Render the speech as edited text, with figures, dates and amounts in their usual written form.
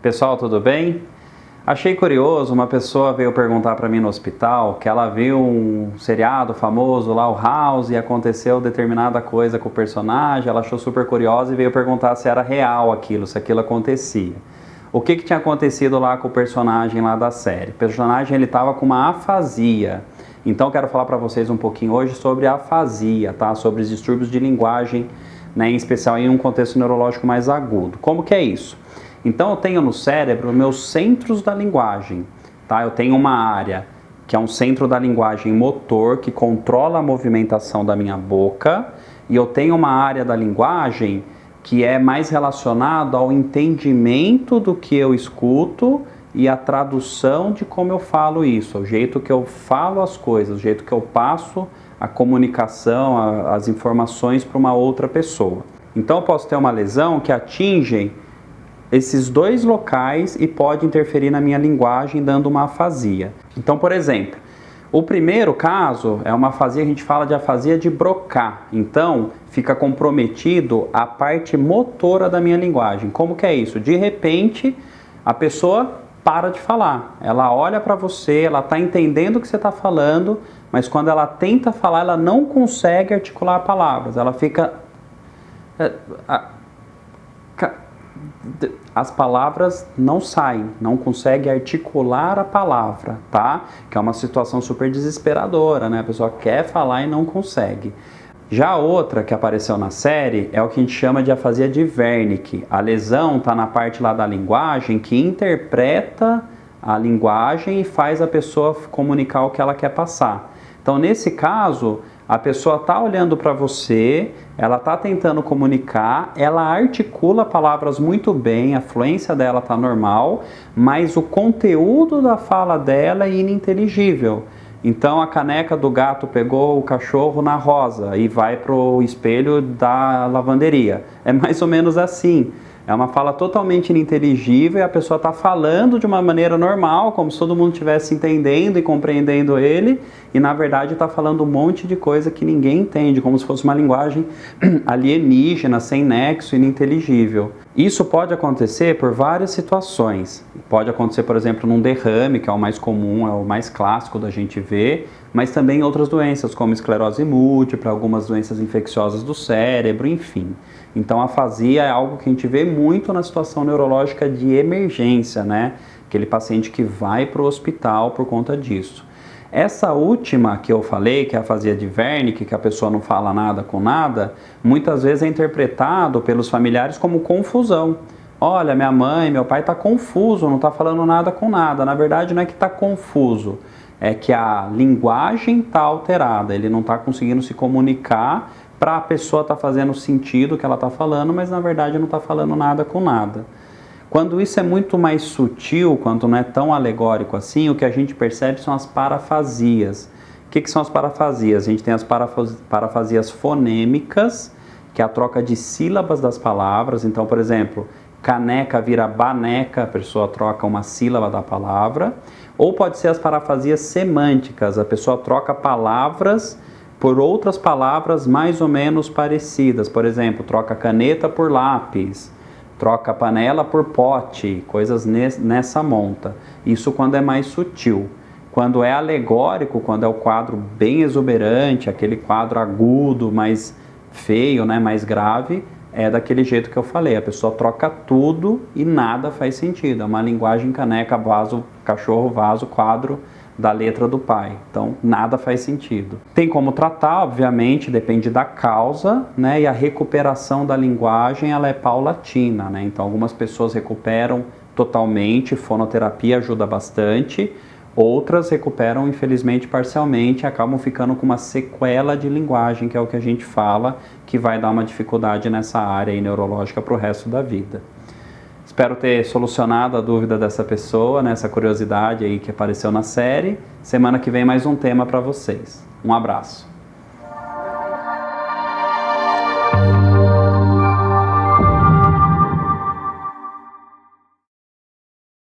Pessoal, tudo bem? Achei curioso, uma pessoa veio perguntar para mim no hospital que ela viu um seriado famoso lá, o House, e aconteceu determinada coisa com o personagem, ela achou super curiosa e veio perguntar se era real aquilo, se aquilo acontecia. O que tinha acontecido lá com o personagem lá da série? O personagem ele estava com uma afasia. Então quero falar para vocês um pouquinho hoje sobre a afasia, tá? Sobre os distúrbios de linguagem, né? Em especial em um contexto neurológico mais agudo. Como que é isso? Então eu tenho no cérebro meus centros da linguagem, tá? Eu tenho uma área que é um centro da linguagem motor que controla a movimentação da minha boca, e eu tenho uma área da linguagem que é mais relacionada ao entendimento do que eu escuto e a tradução de como eu falo isso, o jeito que eu falo as coisas, o jeito que eu passo a comunicação, as informações para uma outra pessoa. Então eu posso ter uma lesão que atinge esses dois locais e pode interferir na minha linguagem, dando uma afasia. Então, por exemplo, o primeiro caso é uma afasia, a gente fala de afasia de Broca. Então, fica comprometido a parte motora da minha linguagem. Como que é isso? De repente, a pessoa para de falar. Ela olha para você, ela está entendendo o que você está falando, mas quando ela tenta falar, ela não consegue articular palavras. Ela fica... as palavras não saem, não consegue articular a palavra, tá? Que é uma situação super desesperadora, né? A pessoa quer falar e não consegue. Já a outra que apareceu na série é o que a gente chama de afasia de Wernicke. A lesão está na parte lá da linguagem que interpreta a linguagem e faz a pessoa comunicar o que ela quer passar. Então, nesse caso, a pessoa está olhando para você, ela está tentando comunicar, ela articula palavras muito bem, a fluência dela está normal, mas o conteúdo da fala dela é ininteligível. Então a caneca do gato pegou o cachorro na rosa e vai para o espelho da lavanderia. É mais ou menos assim. É uma fala totalmente ininteligível e a pessoa está falando de uma maneira normal, como se todo mundo estivesse entendendo e compreendendo ele, e na verdade está falando um monte de coisa que ninguém entende, como se fosse uma linguagem alienígena, sem nexo, ininteligível. Isso pode acontecer por várias situações. Pode acontecer, por exemplo, num derrame, que é o mais comum, é o mais clássico da gente ver, mas também em outras doenças, como esclerose múltipla, algumas doenças infecciosas do cérebro, enfim. Então a afasia é algo que a gente vê muito na situação neurológica de emergência, né? Aquele paciente que vai para o hospital por conta disso. Essa última que eu falei, que é a afasia de Wernicke, que a pessoa não fala nada com nada, muitas vezes é interpretado pelos familiares como confusão. Olha, minha mãe, meu pai está confuso, não está falando nada com nada. Na verdade não é que está confuso, é que a linguagem está alterada, ele não está conseguindo se comunicar para a pessoa estar fazendo sentido o que ela está falando, mas na verdade não está falando nada com nada. Quando isso é muito mais sutil, quando não é tão alegórico assim, o que a gente percebe são as parafasias. O que são as parafasias? A gente tem as parafasias fonêmicas, que é a troca de sílabas das palavras. Então, por exemplo, caneca vira baneca, a pessoa troca uma sílaba da palavra. Ou pode ser as parafasias semânticas, a pessoa troca palavras por outras palavras mais ou menos parecidas. Por exemplo, troca caneta por lápis, troca panela por pote, coisas nessa monta. Isso quando é mais sutil. Quando é alegórico, quando é o quadro bem exuberante, aquele quadro agudo, mais feio, né, mais grave, é daquele jeito que eu falei. A pessoa troca tudo e nada faz sentido. É uma linguagem caneca, vaso, cachorro, vaso, quadro da letra do pai. Então, nada faz sentido. Tem como tratar, obviamente, depende da causa, né? E a recuperação da linguagem, ela é paulatina, né? Então, algumas pessoas recuperam totalmente, fonoterapia ajuda bastante. Outras recuperam, infelizmente, parcialmente e acabam ficando com uma sequela de linguagem, que é o que a gente fala, que vai dar uma dificuldade nessa área aí neurológica para o resto da vida. Espero ter solucionado a dúvida dessa pessoa, né, essa curiosidade aí que apareceu na série. Semana que vem mais um tema para vocês. Um abraço.